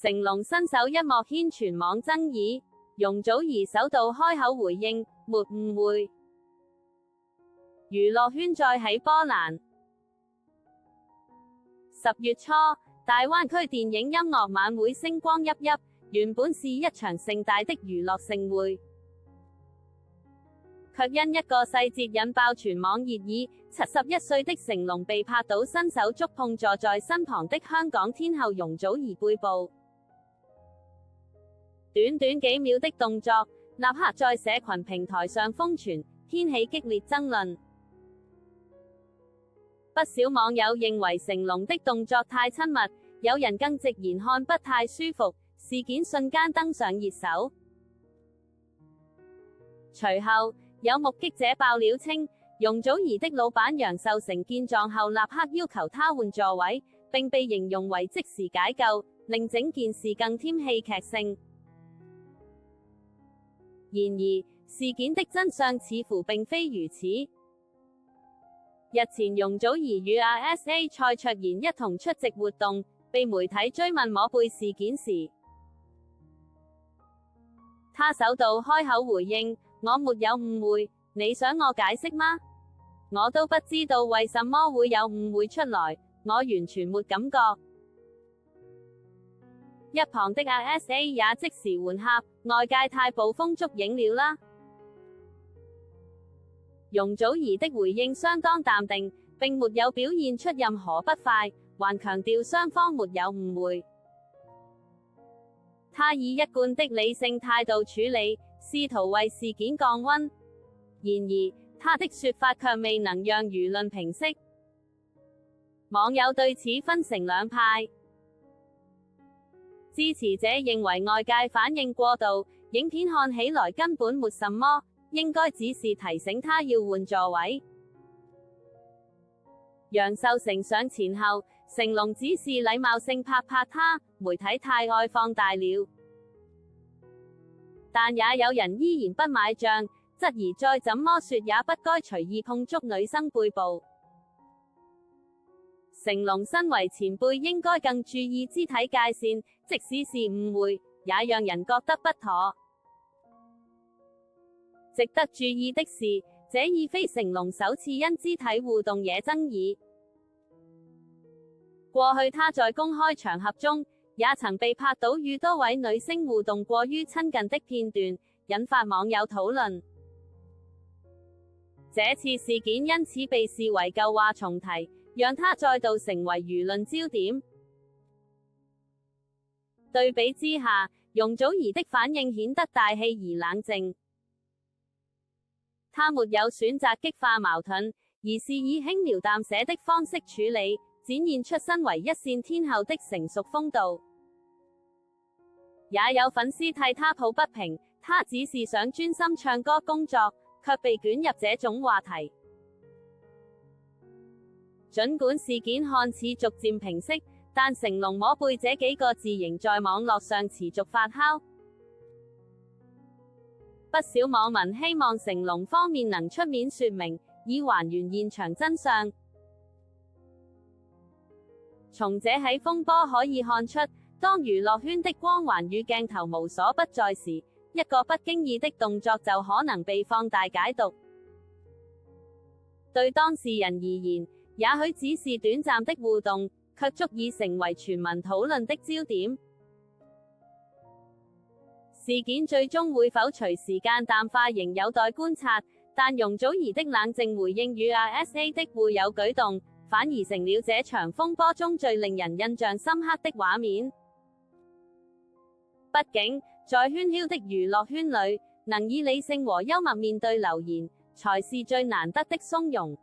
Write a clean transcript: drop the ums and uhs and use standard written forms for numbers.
成龍新手一幕掀全網爭議，容祖兒首度開口回應，沒誤會。娛樂圈再起波瀾。10月初，大灣區電影音樂晚會星光熠熠，原本是一場盛大的娛樂盛會，卻因一個細節引爆全網熱議。71歲的成龍被拍到伸手觸碰坐在身旁的香港天后容祖兒背部，短短幾秒的動作，立刻在社群平台上瘋傳，掀起激烈爭論。不少網友認為成龍的動作太親密，有人更直言看不太舒服，事件瞬間登上熱搜。隨後，有目擊者爆料稱，容祖兒的老闆楊受成見狀後立刻要求他換座位，並被形容為即時解救，令整件事更添戲劇性。然而，事件的真相似乎並非如此。日前容祖兒與 RSA 蔡卓妍一同出席活動，被媒體追問摸背事件時，她首度開口回應：我沒有誤會，你想我解釋嗎？我都不知道為什麼會有誤會出來，我完全沒感覺。一旁的 RSA 也即時緩頰，外界太捕風捉影了啦。容祖兒的回應相當淡定，並沒有表現出任何不快，還強調雙方沒有誤會。他以一貫的理性態度處理，試圖為事件降溫。然而，他的說法卻未能讓輿論平息。網友對此分成兩派，支持者認為外界反應過度，影片看起來根本沒什麼，應該只是提醒他要換座位。楊受成上前後，成龍只是禮貌性拍拍他，媒體太愛放大了。但也有人依然不買賬，質疑再怎麼說也不該隨意碰觸女生背部。成龍身為前輩應該更注意肢體界線，即使是誤會，也讓人覺得不妥。值得注意的是，這已非成龍首次因肢體互動惹爭議。過去他在公開場合中，也曾被拍到與多位女星互動過於親近的片段，引發網友討論。這次事件因此被視為舊話重提，讓他再度成為輿論焦點。對比之下，容祖兒的反應顯得大氣而冷靜。他沒有選擇激化矛盾，而是以輕描淡寫的方式處理，展現出身為一線天后的成熟風度。也有粉絲替他抱不平，他只是想專心唱歌工作，卻被捲入這種話題。儘管事件看似逐漸平息，但成龍摸背這幾個字仍在網絡上持續發酵。不少網民希望成龍方面能出面說明，以還原現場真相。從這起風波可以看出，當娛樂圈的光環與鏡頭無所不在時，一個不經意的動作就可能被放大解讀。對當事人而言，也許只是短暫的互動，卻足以成為全民討論的焦點。事件最終會否隨時間淡化仍有待觀察，但容祖兒的冷靜回應與 RSA 的互有舉動，反而成了這場風波中最令人印象深刻的畫面。畢竟，在喧囂的娛樂圈裏，能以理性和幽默面對流言，才是最難得的從容。